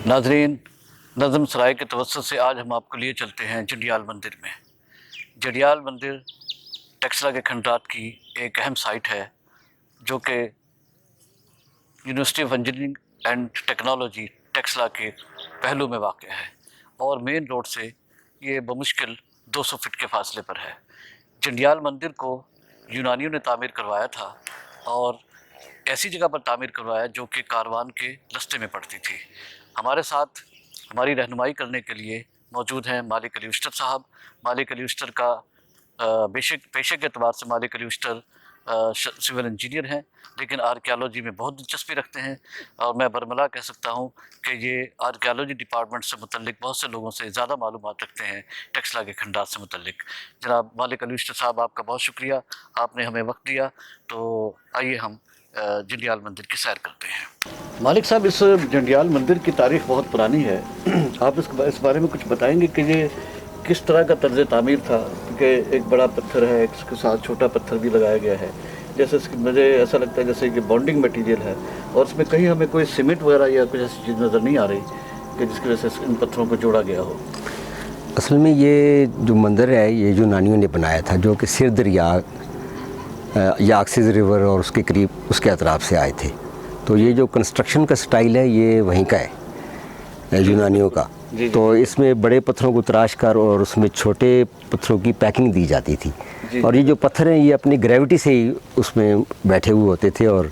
नाजरीन, नज़म सराय के तवज्जुह से आज हम आपको लिए चलते हैं जंडियाल मंदिर में। जंडियाल मंदिर टेक्सला के खंडात की एक अहम साइट है जो कि university of engineering and technology Taxila के पहलू में वाक़ है और मेन रोड से ये बमुश्किल 200 फीट के फासले पर है। जंडियाल मंदिर को यूनानियों ने तामीर करवाया था और ऐसी जगह पर तामीर करवाया जो कि कारवान के रास्ते में पड़ती थी। हमारे साथ हमारी रहनुमाई करने के लिए मौजूद हैं मालिक अली उस्टर साहब। मालिक अली उस्टर का पेशे के अतबार से मालिक अली उस्टर सिविल इंजीनियर हैं, लेकिन आर्कियोलॉजी में बहुत दिलचस्पी रखते हैं और मैं बरमला कह सकता हूँ कि ये आर्कियोलॉजी डिपार्टमेंट से मुतल्लिक बहुत से लोगों से ज़्यादा मालूमात रखते हैं टेक्सला के खंडात से मुतल्लिक। जनाब मालिक अली उस्टर साहब, आपका बहुत शुक्रिया, आपने हमें वक्त दिया। तो आइए हम जंडियाल मंदिर की सैर करते हैं। मालिक साहब, इस जंडियाल मंदिर की तारीख़ बहुत पुरानी है, आप इस बारे में कुछ बताएंगे कि ये किस तरह का तर्ज तामीर था? क्योंकि एक बड़ा पत्थर है, इसके साथ छोटा पत्थर भी लगाया गया है, जैसे मुझे ऐसा लगता है जैसे कि बॉन्डिंग मटेरियल है, और इसमें कहीं हमें कोई सीमेंट वगैरह या कुछ ऐसी चीज़ नज़र नहीं आ रही कि जिसकी वजह से इन पत्थरों को जोड़ा गया हो। असल में ये जो मंदिर है ये यूनानियों ने बनाया था, जो कि सिर दरिया याक्सिस रिवर और उसके करीब उसके अतराफ से आए थे। तो ये जो कंस्ट्रक्शन का स्टाइल है ये वहीं का है, यूनानियों का। तो इसमें बड़े पत्थरों को तराश कर और उसमें छोटे पत्थरों की पैकिंग दी जाती थी, और ये जो पत्थर हैं ये अपनी ग्रेविटी से ही उसमें बैठे हुए होते थे और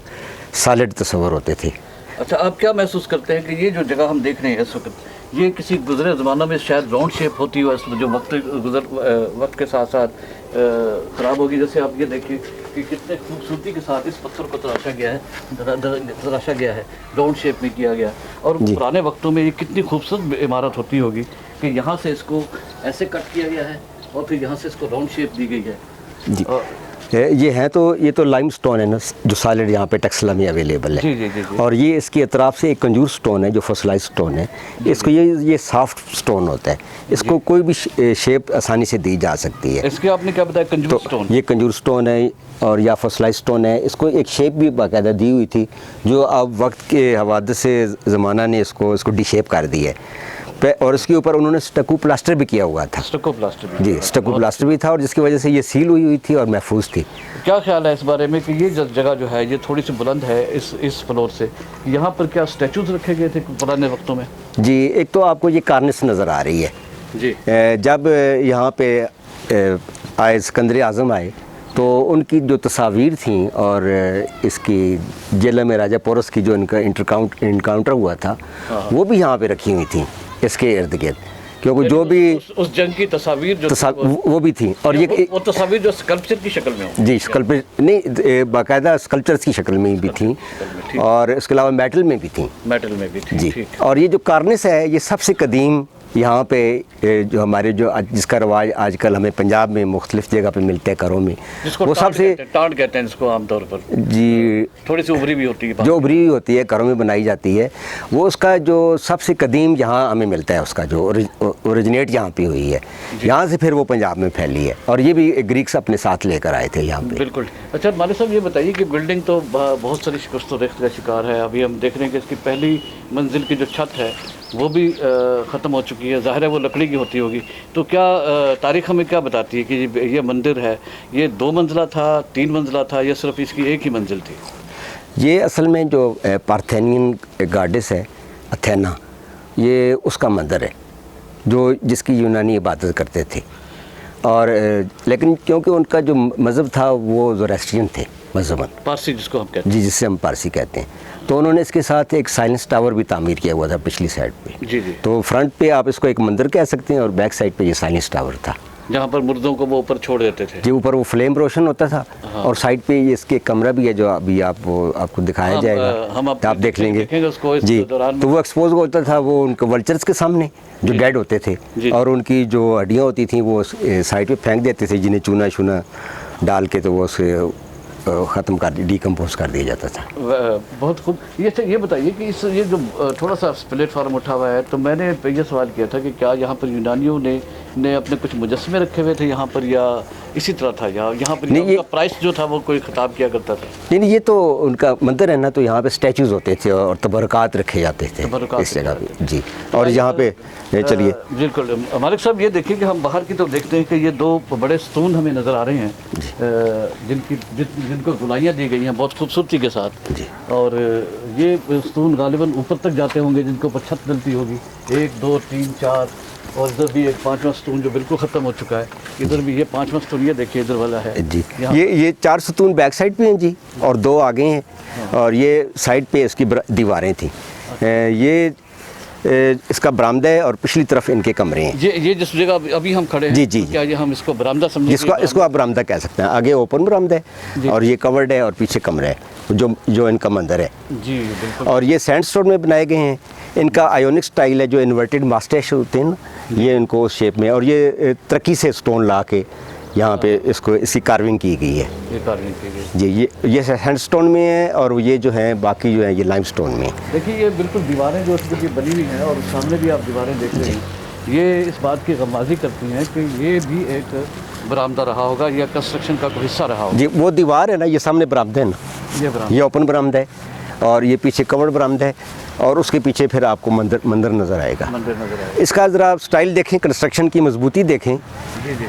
सॉलिड तस्वर होते थे। अच्छा, आप क्या महसूस करते हैं कि ये जो जगह हम देख रहे हैं इस वक्त, ये किसी गुजरे ज़माना में शायद राउंड शेप होती हो, जो वक्त के साथ साथ ख़राब होगी? जैसे आप ये देखिए कि कितने खूबसूरती के साथ इस पत्थर को तराशा गया है, राउंड शेप में किया गया। और पुराने वक्तों में ये कितनी खूबसूरत इमारत होती होगी कि यहाँ से इसको ऐसे कट किया गया है और फिर यहाँ से इसको राउंड शेप दी गई है। जी, ये है तो ये तो लाइम स्टोन है ना, जो सॉलिड यहाँ पे टेक्सला में अवेलेबल है। जी। और ये इसकी अतराफ से एक कंजूर स्टोन है जो फॉसिलाइज्ड स्टोन है। इसको ये सॉफ्ट स्टोन होता है, इसको कोई भी शेप आसानी से दी जा सकती है। इसके आपने क्या बताया, कंजूर स्टोन? ये कंजूर स्टोन है और या फॉसिलाइज्ड स्टोन है। इसको एक शेप भी बाकायदा दी हुई थी, जो अब वक्त के हवाले से ज़माना ने इसको डिशेप कर दी है। और इसके ऊपर उन्होंने स्टक्को प्लास्टर भी किया हुआ था। स्टक्को प्लास्टर भी? जी, स्टक्को प्लास्टर भी था, और जिसकी वजह से ये सील हुई थी और महफूज थी। क्या ख्याल है इस बारे में कि ये जगह जो है ये थोड़ी सी बुलंद है इस फ्लोर से, यहाँ पर क्या स्टैचूज रखे गए थे पुराने वक्तों में? जी, एक तो आपको ये कार्निस नज़र आ रही है जी। जब यहाँ पे आए सिकंदर आज़म आए तो उनकी जो तस्वीर थी और इसकी जेल में राजा पोरस की जो इनका इनकाउंटर हुआ था, वो भी यहाँ पे रखी हुई थी इसके इर्द गिर्द, क्योंकि जो भी उस जंग की तस्वीर वो भी थी। और ये वो तस्वीर जो स्कल्पचर की शक्ल में हो? जी, स्कल्पचर नहीं, बाकायदा स्कल्पचर्स की शक्ल में भी थी, और इसके अलावा मेटल में भी थी। जी, और ये जो कार्निस है ये सबसे कदीम यहाँ पे जो हमारे जिसका रवाज आजकल हमें पंजाब में मुख्तलिफ जगह पे मिलते हैं घरों में, वो सबसे टाट कहते हैं जिसको आमतौर पर। जी, थोड़ी सी उभरी भी होती है, जो उभरी हुई होती है, घरों में बनाई जाती है, वो उसका जो सबसे कदीम यहाँ हमें मिलता है, उसका जो ओरिजिनेट यहाँ पे हुई है, यहाँ से फिर वो पंजाब में फैली है, और ये भी ग्रीक्स अपने साथ लेकर आए थे यहाँ पे। बिल्कुल। अच्छा मालिक साहब, ये बताइए कि बिल्डिंग तो बहुत सारी शिकस्त व रेख्त का शिकार है। अभी हम देख रहे हैं कि इसकी पहली मंजिल की जो छत है वो भी ख़त्म हो चुकी है, ज़ाहिर है वो लकड़ी की होती होगी। तो क्या तारीख़ हमें क्या बताती है कि ये मंदिर है, ये 2 मंजिला था, 3 मंजिला था, या सिर्फ इसकी एक ही मंजिल थी? ये असल में जो पार्थेनियन गॉडेस है अथेना, ये उसका मंदिर है जो जिसकी यूनानी इबादत करते थे। और लेकिन क्योंकि उनका जो मज़हब था वो ज़ोरास्ट्रियन थे, मज़हबन पारसी जिसको हम कहते हैं। जी, जिससे हम पारसी कहते हैं। तो उन्होंने इसके साथ एक साइलेंस टावर भी तामीर किया हुआ था पिछली साइड पे। जी। तो फ्रंट पे आप इसको एक मंदिर कह सकते हैं, और बैक साइड पे ये साइलेंस टावर था, जहाँ पर मुर्दों को वो ऊपर छोड़ देते थे। जी, ऊपर वो फ्लेम रोशन होता था। और साइड पे ये इसके कमरा भी है जो अभी आपको दिखाया जाएगा, आप देख लेंगे जी। तो वो एक्सपोज होता था वो उनके वल्चर्स के सामने जो डेड होते थे, और उनकी जो हड्डियाँ होती थी वो साइड पे फेंक देते थे, जिन्हें चूना शूना डाल के, तो वो ख़त्म कर डिकम्पोज कर दिया जाता था। बहुत खूब। ये बताइए कि ये जो थोड़ा सा प्लेटफार्म उठा हुआ है, तो मैंने ये सवाल किया था कि क्या यहाँ पर यूनानियों ने अपने कुछ मुजस्मे रखे हुए थे यहाँ पर, या इसी तरह था यहाँ पर नहीं, उनका प्राइस जो था वो कोई खिताब किया करता था? नहीं, ये तो उनका मंदिर है ना, तो यहाँ पे स्टैचूज़ होते थे और तबरकात रखे जाते थे इस जगह पे जी। और यहाँ पे चलिए बिल्कुल मालिक साहब, ये देखिए कि हम बाहर की तरफ देखते हैं कि ये 2 बड़े स्तून हमें नज़र आ रहे हैं जिनको गुलाइयाँ दी गई हैं बहुत खूबसूरती के साथ जी। और ये स्तून गालिबन ऊपर तक जाते होंगे जिनके ऊपर छत डलती होगी, 1 2 3 4, और इधर भी एक 5वां स्तून जो बिल्कुल ख़त्म हो चुका है। इधर भी ये 5वां स्तून, ये देखिए इधर वाला है जी। ये 4 स्तून बैक साइड पे हैं जी, और 2 आगे हैं। हाँ। और ये साइड पे इसकी दीवारें थी। ये इसका बरामदा है और पिछली तरफ इनके कमरे हैं। ये जिस जगह अभी हम खड़े हैं, जी जी, क्या ये हम इसको बरामदा समझेंगे? इसको आप बरामदा कह सकते हैं। आगे ओपन बरामदा है और ये कवर्ड है और पीछे कमरा है जो इनका मंदिर है जी। बिल्कुल। और ये सैंडस्टोन में बनाए गए हैं। इनका आयोनिक स्टाइल है, जो इन्वर्टेड मास्टैश होते हैं ना, ये इनको उस शेप में, और ये तरक्की से स्टोन ला के यहाँ पे इसकी कार्विंग की गई है। ये कार्विंग की गई जी। ये सैंडस्टोन में है और ये जो है बाकी जो है ये लाइमस्टोन में। देखिए ये बिल्कुल दीवारें जो इसकी बनी हुई हैं और सामने भी आप दीवारें देख रहे हैं, ये इस बात की गमाज़ी करती हैं कि ये भी एक बरामदा रहा होगा या कंस्ट्रक्शन का कोई हिस्सा रहा होगा। जी, वो दीवार है ना, ये सामने बरामदा है ना, ये ओपन बरामदा है और ये पीछे कवर्ड बरामदा है और उसके पीछे फिर आपको मंदिर नज़र आएगा। इसका ज़रा स्टाइल देखें, कंस्ट्रक्शन की मजबूती देखें। जी जी।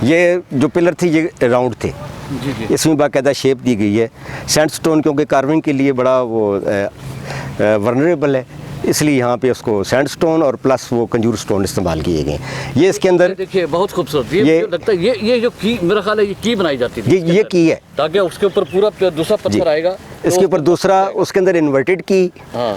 ये जो पिलर थे ये राउंड थे जी जी। इसमें बाकायदा शेप दी गई है। सैंडस्टोन क्योंकि कार्विंग के लिए बड़ा वो वनरेबल है, इसलिए यहाँ पे उसको सैंडस्टोन और प्लस वो कंजूर स्टोन इस्तेमाल किए गए। ये इसके अंदर देखिए बहुत खूबसूरत, ये लगता है ये जो की मेरा ख्याल है ये की बनाई जाती थी, ये की है ताकि उसके ऊपर पूरा दूसरा पत्थर आएगा, इसके ऊपर दूसरा, उसके अंदर इन्वर्टेड की,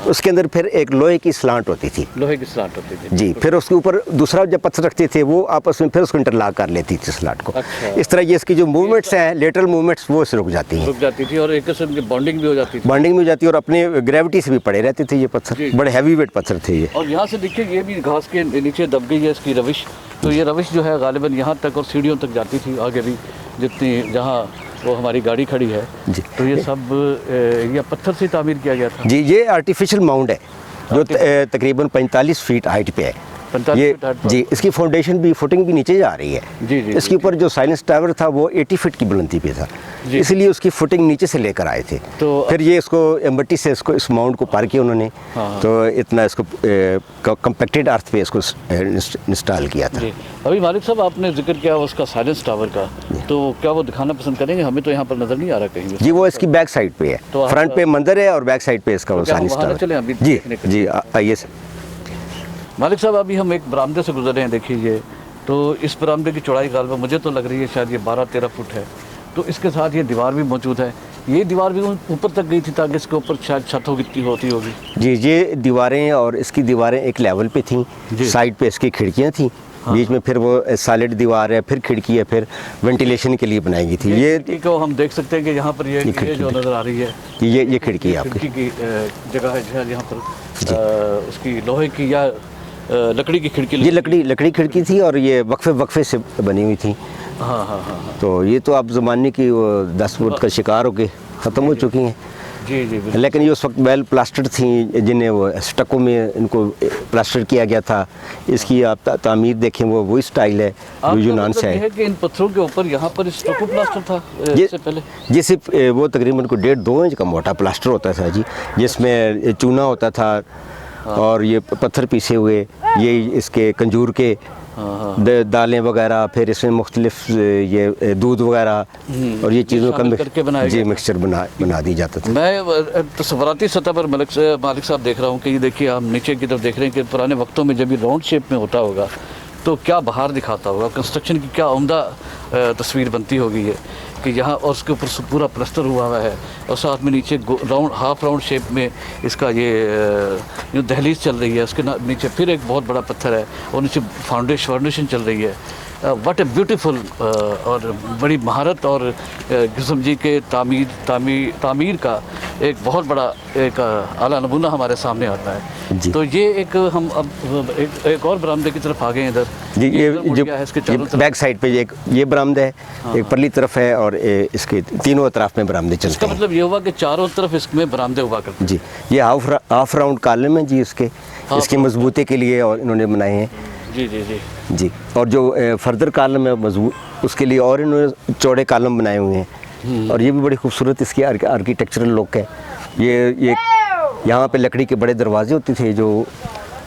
उसके अंदर फिर एक लोहे की स्लांट होती थी, लोहे की स्लांट होती थी जी। फिर उसके ऊपर दूसरा जब पत्थर रखते थे वो आपस में फिर उसको इंटरलॉक कर लेती थी स्लांट को। इस तरह ये इसकी जो मूवमेंट्स हैं, लेटरल मूवमेंट्स, वो इससे रुक जाती थी और एक किस्म की बॉन्डिंग भी हो जाती थी और अपने ग्रेविटी से भी पड़े रहते थे ये पत्थर, बड़े हैवी वेट पत्थर थे ये। और यहाँ से देखिए ये भी घास के नीचे दब गई है इसकी रविश, तो ये रविश जो है गालिबन यहाँ तक और सीढ़ियों तक जाती थी, आगे भी जितनी जहाँ वो हमारी गाड़ी खड़ी है जी। तो ये सब ये पत्थर से तामीर किया गया था जी। ये आर्टिफिशियल माउंड है जो तकरीबन 45 फीट हाइट पे है। 45 फीट जी। इसकी फाउंडेशन भी, फुटिंग भी नीचे जा रही है जी जी। इसके ऊपर जो साइलेंस टावर था वो 80 फीट की बुलंदी पे था, इसलिए उसकी फुटिंग नीचे से लेकर आए थे। तो फिर ये इसको मट्टी से इस माउंट को पार किया उन्होंने। तो इतना इसको कम्पैक्टेड अर्थ पे इसको इंस्टॉल किया था। अभी मालिक साहब आपने जिक्र किया उसका साइलेंस टावर का, तो क्या वो दिखाना पसंद करेंगे? हमें तो यहाँ पर नजर नहीं आ रहा कहीं जी। वो इसकी बैक साइड पे है, तो फ्रंट पे मंदिर है और बैक साइड पे इसका वो साइलेंस टावर। जी जी, आइए सर। मालिक साहब अभी हम एक बरामदे से गुजर रहे हैं, देखिए ये, तो इस बरामदे की चौड़ाई गालिबा मुझे तो लग रही है शायद ये 12-13 फुट है। तो इसके साथ ये दीवार भी मौजूद है, ये दीवार भी ऊपर तक गई थी ताकि इसके ऊपर शायद छत होती होगी जी। ये दीवारें और इसकी दीवारें एक लेवल पे थी, साइड पे इसकी खिड़कियाँ थी, बीच में फिर वो सॉलिड दीवार है, फिर खिड़की है, फिर वेंटिलेशन के लिए बनाई गई थी। ये को हम देख सकते हैं कि यहाँ पर ये जो नज़र आ रही है ये खिड़की है आपकी, खिड़की की जगह है यहाँ पर उसकी लोहे की या लकड़ी की खिड़की, ये लकड़ी खिड़की थी और ये वक्फे से बनी हुई थी। हाँ। तो ये तो आप ज़माने की वो 10 फुट का शिकार होके ख़त्म हो चुकी हैं जी। लेकिन ये उस वक्त वेल प्लास्टर थी, जिन्हें वो स्टको में इनको प्लास्टर किया गया था। इसकी आप तामीर देखें, वो वही स्टाइल है जो यूनान से है कि इन पत्थरों के ऊपर यहाँ पर स्टको प्लास्टर था इससे पहले। ये सिर्फ वो तकरीबन को 1.5-2 इंच का मोटा प्लास्टर होता था जी, जिसमें चूना होता था और ये पत्थर पीसे हुए, ये इसके कंजूर के दालें वगैरह, फिर इसमें मुख्तलिफ ये दूध वगैरह और ये चीज़ों का मिक्सचर बना दी जाता था। मैं तस्वराती सतह पर मालिक साहब देख रहा हूँ कि ये देखिए आप नीचे की तरफ देख रहे हैं कि पुराने वक्तों में जब ये राउंड शेप में होता होगा तो क्या बहार दिखाता होगा, कंस्ट्रक्शन की क्या उम्दा तस्वीर बनती होगी ये कि यहाँ, और उसके ऊपर पूरा प्लास्टर हुआ है और साथ में नीचे हाफ राउंड शेप में इसका ये दहलीज चल रही है, उसके नीचे फिर एक बहुत बड़ा पत्थर है और नीचे फाउंडेशन चल रही है। व्हाट ए ब्यूटीफुल और बड़ी महारत और किस्म जी के तामीर का एक बहुत बड़ा एक आला नमूना हमारे सामने आता है। जी। तो ये एक हम अब एक और बरामदे की तरफ आ गए इधर। जी, ये इधर मुड़ जो गया है इसके चारों तरफ। बैक साइड पे ये बरामदा है, एक परली तरफ है और इसके तीनों अतराफ में बरामदे चलते इसका हैं। मतलब ये हुआ कि चारों तरफ इसमें बरामदे हुआ करते जी, ये हाफ राउंड कॉलम है जी इसके, इसकी मजबूती के लिए और इन्होंने बनाए हैं। हैं। जी जी जी। जी, और जो फर्दर कॉलम है मजबूत, उसके लिए और इन्होंने चौड़े कॉलम बनाए हुए हैं। और ये भी बड़ी खूबसूरत इसकी आर्किटेक्चरल लुक है। ये यहाँ पे लकड़ी के बड़े दरवाजे होते थे जो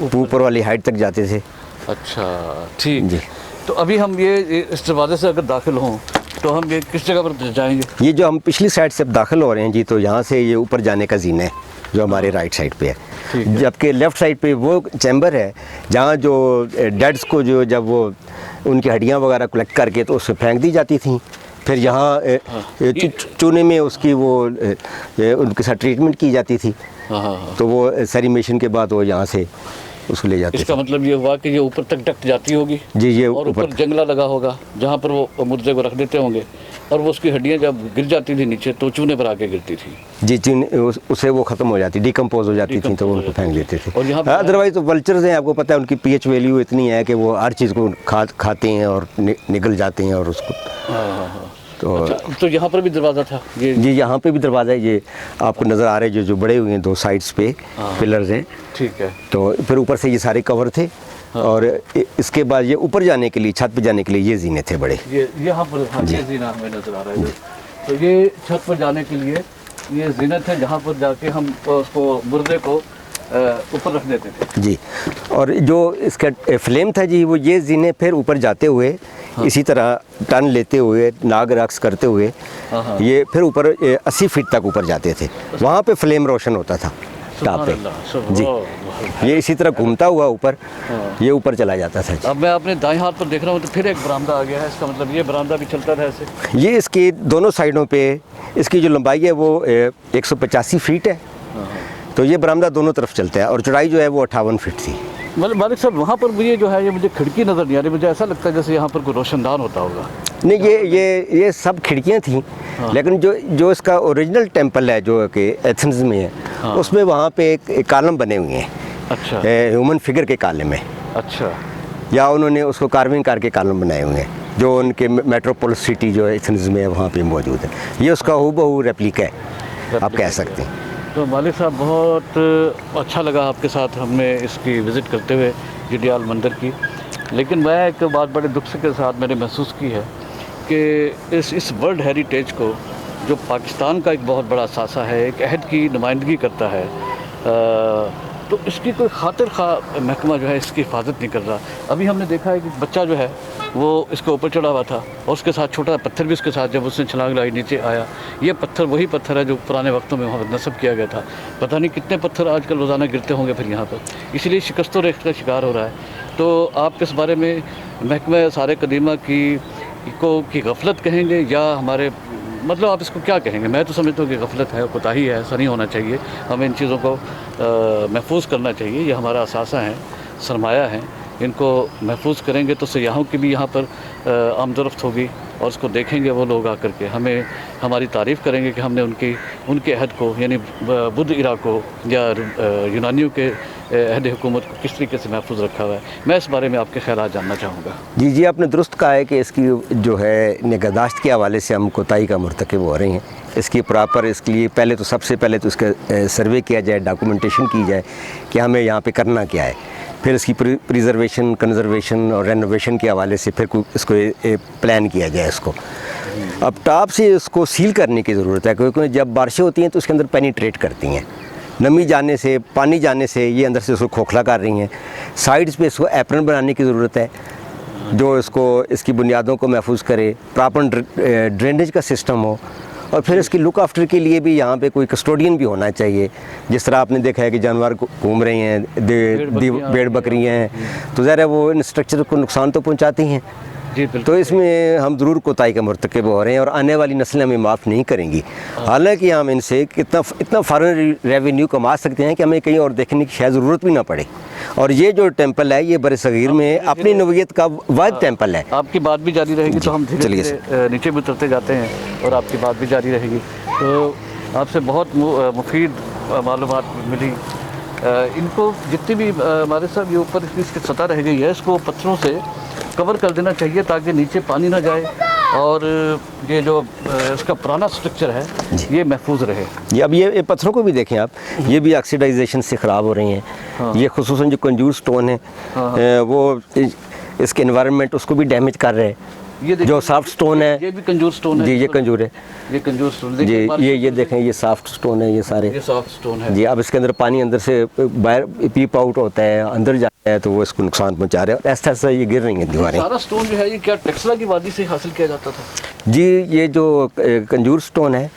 ऊपर वाली हाइट तक जाते थे। अच्छा, ठीक जी। तो अभी हम ये इस दरवाजे से अगर दाखिल हों तो हम ये किस जगह पर जाएंगे? ये जो हम पिछली साइड से अब दाखिल हो रहे हैं जी, तो यहाँ से ये ऊपर जाने का जीना है जो हमारे राइट साइड पे ठीक है। है। जबकि लेफ़्ट साइड पे वो चैम्बर है जहाँ जो डेड्स को जो जब वो उनकी हड्डियाँ वगैरह कलेक्ट करके तो उसमें फेंक दी जाती थी। फिर यहाँ चूने में उसकी वो उनके साथ ट्रीटमेंट की जाती थी। हाँ हाँ हाँ। तो वो सेरिमेशन के बाद वो यहाँ से उसको ले जाते इसका थे। मतलब ये हुआ कि ये ऊपर तक डक्ट जाती होगी जी, ये और ऊपर जंगला लगा होगा जहाँ पर वो मुर्दे को रख देते होंगे और वो उसकी हड्डियाँ जब गिर जाती थी नीचे तो चूने पर आके गिरती थी। जी, उससे वो ख़त्म हो जाती, डिकम्पोज हो जाती थी, तो वो उनको फेंक देते थे। और यहाँ पर अदरवाइज तो वल्चर्स हैं, आपको पता है उनकी पीएच वैल्यू इतनी है कि वो हर चीज़ को खाते हैं और निगल जाते हैं और उसको। हाँ हाँ हाँ। तो अच्छा, तो यहाँ पर भी दरवाज़ा था ये? जी, यहाँ पे भी दरवाज़ा है, ये आपको नज़र आ रहे हैं जो बड़े हुए हैं दो साइड्स पे पिलर्स हैं। ठीक है। तो फिर ऊपर से ये सारे कवर थे। और इसके बाद ये ऊपर जाने के लिए, छत पे जाने के लिए ये जीने थे बड़े। ये यहाँ पर हाँ, ये जीना हमें नज़र आ रहा है। तो ये छत पर जाने के लिए ये जीनत है जहाँ पर जाके हम उसको मुर्दे को ऊपर रख देते थे। जी, और जो इसका फ्लेम था जी, वो ये जीने फिर ऊपर जाते हुए इसी तरह टर्न लेते हुए नाग रक्स करते हुए ये फिर ऊपर 80 फीट तक ऊपर जाते थे। वहाँ पे फ्लेम रोशन होता था टॉप पे। जी, ये इसी तरह घूमता हुआ ऊपर ये ऊपर चला जाता था जी। अब मैं अपने दाएं हाथ पर देख रहा हूँ तो फिर एक बरामदा आ गया है। इसका मतलब ये बरामदा भी चलता था ऐसे? ये इसकी दोनों साइडों पे इसकी जो लंबाई है वो 185 फीट है। तो ये बरामदा दोनों तरफ चलता है और चौड़ाई जो है वो 58 फीट थी। मतलब मालिक साहब वहाँ पर मुझे जो है ये मुझे खिड़की नज़र नहीं आ रही, मुझे ऐसा लगता है जैसे यहाँ पर कोई रोशनदान होता होगा। नहीं, ये सब खिड़कियाँ थी। लेकिन जो इसका ओरिजिनल टेम्पल है जो कि एथेंस में है, उसमें वहाँ पे एक कॉलम बने हुए हैं। अच्छा। ह्यूमन फिगर के कॉलम है। अच्छा। या उन्होंने उसको कार्विंग करके कॉलम बनाए हुए हैं जो उनके मेट्रोपोलिस सिटी जो एथेंस में है वहाँ पे मौजूद है। ये उसका हूबहू रेप्लिका है, आप कह सकते हैं। तो मालिक साहब बहुत अच्छा लगा आपके साथ हमने इसकी विज़िट करते हुए जंडियाल मंदिर की। लेकिन मैं एक बात बड़े दुख से के साथ मैंने महसूस की है कि इस वर्ल्ड हेरिटेज को जो पाकिस्तान का एक बहुत बड़ा असासा है, एक अहद की नुमाइंदगी करता है, तो इसकी कोई खातिर खा महकमा जो है इसकी हिफाजत नहीं कर रहा। अभी हमने देखा है कि बच्चा जो है वो इसके ऊपर चढ़ा हुआ था और उसके साथ छोटा पत्थर भी उसके साथ जब उसने छलांग लगाई नीचे आया। ये पत्थर वही पत्थर है जो पुराने वक्तों में वहाँ नस्ब किया गया था। पता नहीं कितने पत्थर आजकल रोज़ाना गिरते होंगे फिर यहाँ पर, इसलिए शिकस्त व रेख्त का शिकार हो रहा है। तो आप इस बारे में महकमा आसार कदीमा की गफलत कहेंगे या हमारे मतलब आप इसको क्या कहेंगे? मैं तो समझता हूँ कि गफलत है, कोताही है, ऐसा नहीं होना चाहिए। हमें इन चीज़ों को महफूज करना चाहिए। ये हमारा असासा है, सरमाया है, इनको महफूज करेंगे तो सयाहों की भी यहाँ पर आमदरफ्त होगी और उसको देखेंगे वो लोग आकर के हमें हमारी तारीफ़ करेंगे कि हमने उनके अहद को यानी बुद्ध इरा को या यूनानियों के अहद हुकूमत को किस तरीके से महफूज रखा हुआ है। मैं इस बारे में आपके ख़यालात जानना चाहूँगा। जी, आपने दुरुस्त कहा है कि इसकी जो है निगहदाश्त के हवाले से हम कोताही का मुर्तकिब हो रहे हैं। इसकी प्रॉपर इसके लिए पहले तो सबसे पहले तो इसका सर्वे किया जाए, डॉक्यूमेंटेशन की जाए कि हमें यहाँ पे करना क्या है। फिर इसकी प्रिजर्वेशन, कंजर्वेशन और रेनोवेशन के हवाले से फिर इसको प्लान किया जाए इसको। अब टॉप से इसको सील करने की ज़रूरत है क्योंकि जब बारिशें होती हैं तो उसके अंदर पेनिट्रेट करती हैं। नमी जाने से, पानी जाने से ये अंदर से उसको खोखला कर रही हैं। साइड्स पे इसको एप्रन बनाने की ज़रूरत है जो इसकी बुनियादों को महफूज करे, प्रॉपर ड्रेनेज का सिस्टम हो और फिर इसकी लुक आफ्टर के लिए भी यहाँ पे कोई कस्टोडियन भी होना चाहिए। जिस तरह आपने देखा है कि जानवर घूम रहे हैं, भेड़ बकरियाँ हैं, तो ज़ाहिर है वो इन स्ट्रक्चर को नुकसान तो पहुँचाती हैं। जी बिल्कुल। तो इसमें हम ज़रूर कोताही का मुर्तकिब हो रहे हैं और आने वाली नस्लें हमें माफ़ नहीं करेंगी। हालांकि हम इनसे इतना फॉरेन रेवेन्यू कमा सकते हैं कि हमें कहीं और देखने की शायद ज़रूरत भी ना पड़े। और ये जो टेंपल है ये बरसगीर में अपनी नवीयत का वाहिद टेंपल है। आपकी बात भी जारी रहेगी तो हम धीरे धीरे नीचे भी उतरते जाते हैं और आपकी बात भी जारी रहेगी। तो आपसे बहुत मुफीद मालूमात मिली। इनको जितनी भी हमारे साथ ये ऊपर इसकी सतह रह गई है, इसको पत्थरों से कवर कर देना चाहिए ताकि नीचे पानी ना जाए और ये जो इसका पुराना स्ट्रक्चर है ये महफूज रहे। ये अब ये पत्थरों को भी देखें आप, ये भी ऑक्सीडाइजेशन से ख़राब हो रही हैं। हाँ। ये खुसूसन जो कंजूर स्टोन है, हाँ। वो इसके एनवायरनमेंट उसको भी डैमेज कर रहे हैं। ये जो सॉफ्ट स्टोन है, ये भी कंजूर स्टोन है जी, ये कंजूर है, ये कंजूर स्टोन जी, ये देखें, ये सॉफ्ट स्टोन है, ये सारे ये सॉफ्ट स्टोन है। जी। अब इसके अंदर पानी अंदर से बाहर पीप आउट होता है, अंदर जाता है, तो वो इसको नुकसान पहुंचा रहे हैं। ऐसा ऐसा ये गिर रही हैं दीवारें। सारा स्टोन जो है ये क्या टेक्सला की वादी से हासिल किया जाता था? जी, ये जो कंजूर स्टोन है,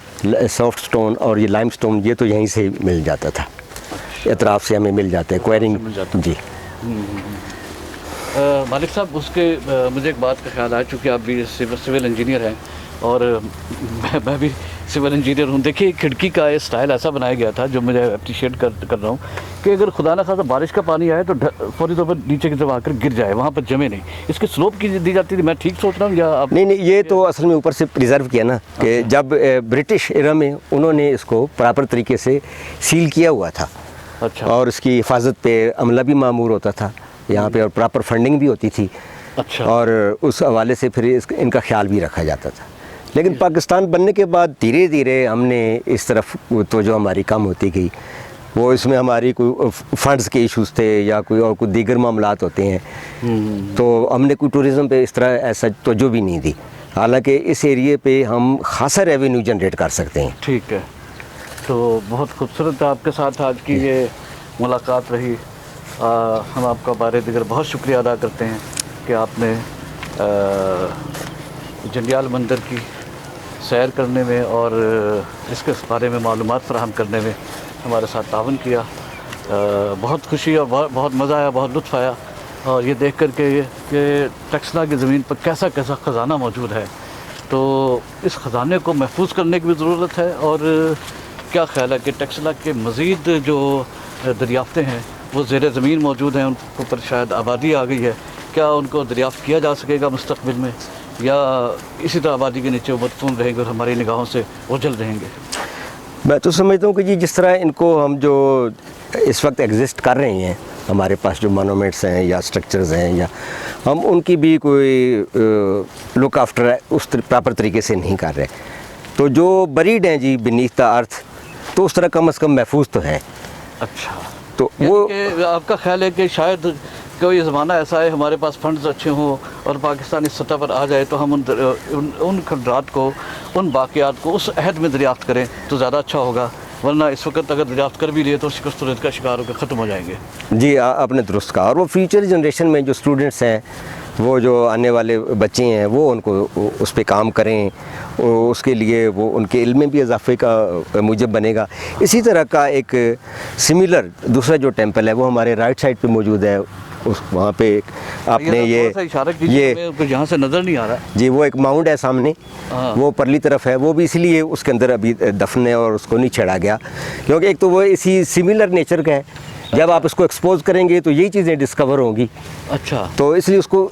सॉफ्ट स्टोन और ये लाइम स्टोन, ये तो यहीं से मिल जाता था, एतराफ़ से हमें मिल जाते हैं, क्वायरिंग। जी। मालिक साहब, उसके मुझे एक बात का ख्याल आया, चूँकि आप भी सिविल इंजीनियर हैं और मैं भी सिविल इंजीनियर हूँ। देखिए, खिड़की का ये स्टाइल ऐसा बनाया गया था जो मुझे अप्रिशिएट कर रहा हूँ कि अगर खुदा ना खासा बारिश का पानी आए तो फौरी तौर पर नीचे की तरफ आकर गिर जाए, वहाँ पर जमे नहीं। इसकी स्लोप की दी जाती थी, मैं ठीक सोच रहा हूँ या आप? नहीं, ये तो असल में ऊपर से प्रिजर्व किया ना, कि जब ब्रिटिश एरा में उन्होंने इसको प्रॉपर तरीके से सील किया हुआ था। अच्छा। और इसकी हिफाजत पे अमला भी मामूर होता था यहाँ पे, और प्रॉपर फंडिंग भी होती थी। अच्छा। और उस हवाले से फिर इनका ख्याल भी रखा जाता था। लेकिन पाकिस्तान बनने के बाद धीरे धीरे हमने इस तरफ तो जो हमारी कम होती गई, वो इसमें हमारी कोई फंड्स के इश्यूज़ थे या कोई दीगर मामलात होते हैं, तो हमने कोई टूरिज़म पे इस तरह ऐसा तवज्जो भी नहीं दी। हालांकि इस एरिए पे हम खासा रेवेन्यू जनरेट कर सकते हैं। ठीक है, तो बहुत खूबसूरत आपके साथ आज की ये मुलाकात रही। हम आपका बारे दिगर बहुत शुक्रिया अदा करते हैं कि आपने जंडियाल मंदिर की सैर करने में और इसके बारे में मालूमात फराहम करने में हमारे साथ तावन किया। बहुत खुशी और बहुत मज़ा आया, बहुत लुत्फ़ आया। और ये देख कर के कि टेक्सला की ज़मीन पर कैसा कैसा ख़जाना मौजूद है, तो इस ख़जाने को महफूज करने की भी ज़रूरत है। और क्या ख्याल है कि टेक्सला के मज़ीद जो दरियाफ़तें हैं वो ज़ेर ज़मीन मौजूद हैं, उनके ऊपर शायद आबादी आ गई है, क्या उनको दरियाफ़्त किया जा सकेगा मुस्तक़बिल में, या इसी तरह आबादी के नीचे वो मदफून रहेंगे और हमारी निगाहों से ओझल रहेंगे? मैं तो समझता हूँ कि जी, जिस तरह इनको हम जो इस वक्त एग्जिस्ट कर रहे हैं, हमारे पास जो मोनूमेंट्स हैं या स्ट्रक्चर्स हैं, या हम उनकी भी कोई लुक आफ्टर उस प्रॉपर तरीके से नहीं कर रहे, तो जो बरीड हैं जी बीनीथ द अर्थ, तो उस तरह कम से कम महफूज तो है। अच्छा, तो वो आपका ख्याल है कि शायद कोई ज़माना ऐसा है हमारे पास फंड्स अच्छे हों और पाकिस्तान इस सतह पर आ जाए तो हम उन खंडरात को, उन बाक़ियात को उस अहद में दरियाफ़्त करें तो ज़्यादा अच्छा होगा, वरना इस वक्त अगर दरियाफ़्त कर भी लिए तो शिकस्त का शिकार होकर ख़त्म हो जाएंगे। जी, आपने दुरुस्त कहा। और वो फ्यूचर जनरेशन में जो स्टूडेंट्स हैं, वो जो आने वाले बच्चे हैं, वो उनको उस पर काम करें, उसके लिए वो उनके इल्म में भी इजाफे का मूजब बनेगा। इसी तरह का एक सिमिलर दूसरा जो टेंपल है वो हमारे राइट साइड पे मौजूद है। उस वहाँ पे आपने ये यहाँ से नज़र नहीं आ रहा जी, वो एक माउंट है सामने, वो परली तरफ है, वो भी इसलिए उसके अंदर अभी दफन है और उसको नहीं छेड़ा गया, क्योंकि एक तो वो इसी सिमिलर नेचर का है। जब आप इसको एक्सपोज करेंगे तो यही चीज़ें डिस्कवर होंगी। अच्छा, तो इसलिए उसको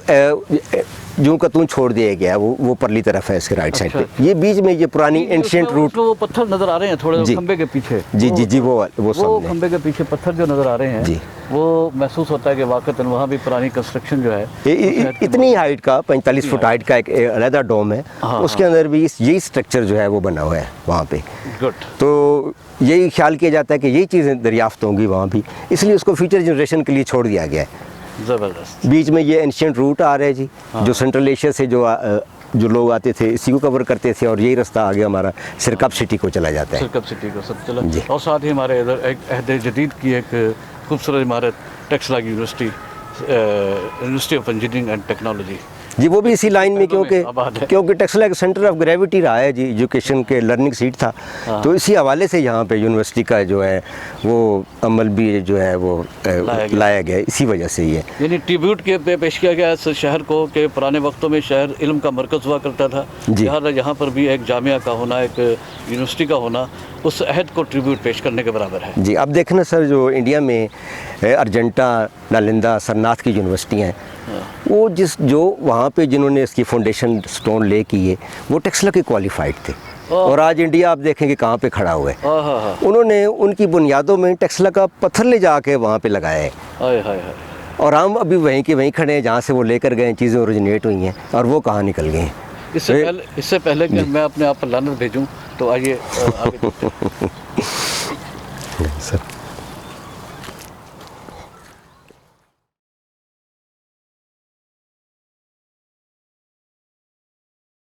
यूं का तूं छोड़ दिया गया। वो परली तरफ है इसके राइट साइड पे। ये बीच में ये पुरानी एंशिएंट रूट, वो पत्थर नज़र आ रहे हैं थोड़े खंबे के पीछे। जी, वो खंबे के पीछे पत्थर जो नज़र आ रहे हैं जी, वो महसूस होता है कि वाकई वहाँ भी पुरानी कंस्ट्रक्शन जो है इतनी हाइट का 45 फुट हाइट का एक अलग डोम है, उसके अंदर भी यही स्ट्रक्चर जो है वो बना हुआ है वहाँ पे। गुड। तो यही ख्याल किया जाता है कि यही चीज़ें दरियाफ्त होंगी वहाँ भी, इसलिए उसको फ्यूचर जनरेशन के लिए छोड़ दिया गया है। ज़बरदस्त। बीच में ये एंशिएंट रूट आ रहा है जी, जो सेंट्रल एशिया से जो लोग आते थे इसी को कवर करते थे, और यही रास्ता आगे हमारा सिरकप सिटी को चला जाता है। सिरकप सिटी को सब चला जी। और साथ ही हमारे इधर एक अहद जदीद की एक खूबसूरत इमारत Taxila university, university of engineering and technology जी, वो भी इसी लाइन में, क्योंकि टेक्सला एक सेंटर ऑफ ग्रेविटी रहा है जी, एजुकेशन के लर्निंग सीट था। तो इसी हवाले से यहाँ पे यूनिवर्सिटी का जो है वो अमल भी जो है वो लाया गया, इसी वजह से ये यानी ट्रिब्यूट के पेश किया गया इस शहर को कि पुराने वक्तों में शहर इल्म का मरकज़ हुआ करता था। यहाँ पर भी एक जामिया का होना, एक यूनिवर्सिटी का होना उस अहद को ट्रिब्यूट पेश करने के बराबर है जी। अब देखना सर, जो इंडिया में अर्जेंटा, नालंदा, सरनाथ की यूनिवर्सिटियाँ हैं, वो जो वहाँ पे जिन्होंने इसकी फाउंडेशन स्टोन ले किए वो टेक्सला के क्वालिफाइड थे, और आज इंडिया आप देखेंगे कहाँ पे खड़ा हुआ है। उन्होंने उनकी बुनियादों में टेक्सला का पत्थर ले जाके वहाँ पे लगाया है, और हम अभी वहीं के वहीं खड़े हैं जहाँ से वो लेकर गए, चीज़ें ओरिजिनेट हुई हैं और वो कहाँ निकल गए हैं। इससे पहले कि मैं अपने आप पर लानत भेजूं, तो आइए आगे सर